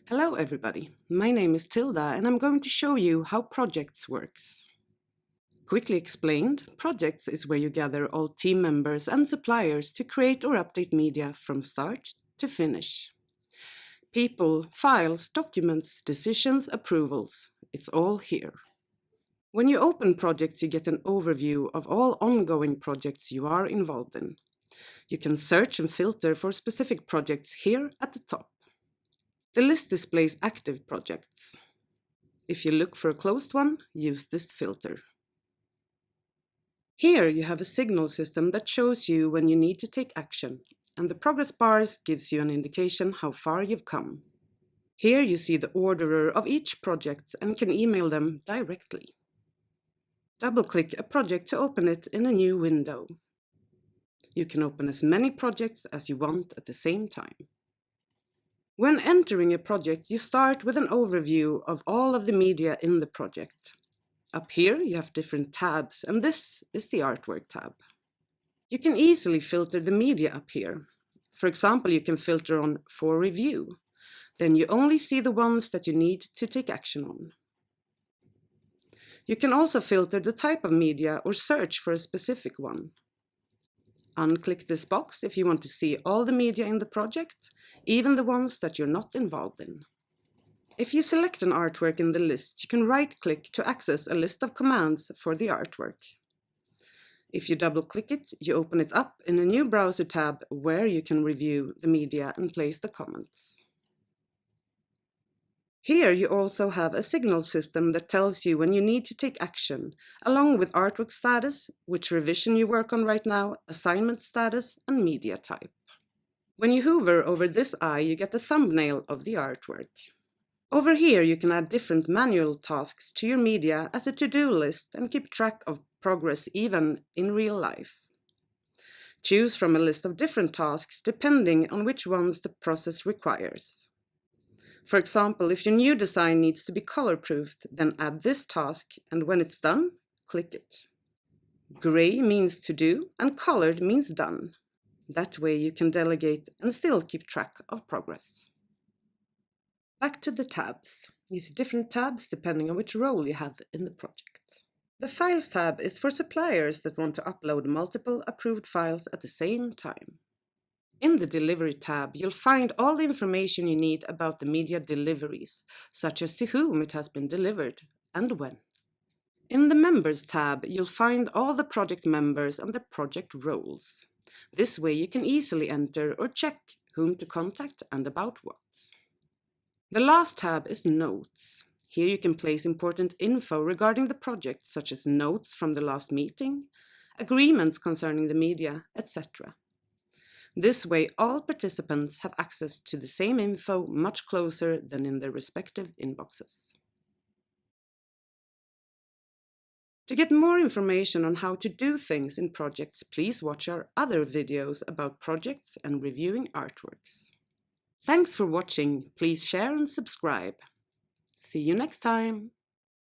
Hello everybody, my name is Tilda and I'm going to show you how projects works. Quickly explained, projects is where you gather all team members and suppliers to create or update media from start to finish. People, files, documents, decisions, approvals, it's all here. When you open projects, you get an overview of all ongoing projects you are involved in. You can search and filter for specific projects here at the top. The list displays active projects. If you look for a closed one, use this filter. Here you have a signal system that shows you when you need to take action, and the progress bars gives you an indication how far you've come. Here you see the orderer of each project and can email them directly. Double-click a project to open it in a new window. You can open as many projects as you want at the same time. When entering a project, you start with an overview of all of the media in the project. Up here, you have different tabs, and this is the Artwork tab. You can easily filter the media up here. For example, you can filter on For Review. Then you only see the ones that you need to take action on. You can also filter the type of media or search for a specific one. Unclick this box if you want to see all the media in the project, even the ones that you're not involved in. If you select an artwork in the list, you can right-click to access a list of commands for the artwork. If you double-click it, you open it up in a new browser tab where you can review the media and place the comments. Here you also have a signal system that tells you when you need to take action, along with artwork status, which revision you work on right now, assignment status, and media type. When you hover over this eye, you get the thumbnail of the artwork. Over here you can add different manual tasks to your media as a to-do list and keep track of progress even in real life. Choose from a list of different tasks depending on which ones the process requires. For example, if your new design needs to be color-proofed, then add this task, and when it's done, click it. Gray means to do, and colored means done. That way you can delegate and still keep track of progress. Back to the tabs. You see different tabs depending on which role you have in the project. The Files tab is for suppliers that want to upload multiple approved files at the same time. In the Delivery tab, you'll find all the information you need about the media deliveries, such as to whom it has been delivered and when. In the Members tab, you'll find all the project members and their project roles. This way you can easily enter or check whom to contact and about what. The last tab is Notes. Here you can place important info regarding the project, such as notes from the last meeting, agreements concerning the media, etc. This way, all participants have access to the same info much closer than in their respective inboxes. To get more information on how to do things in projects, please watch our other videos about projects and reviewing artworks. Thanks for watching. Please share and subscribe. See you next time.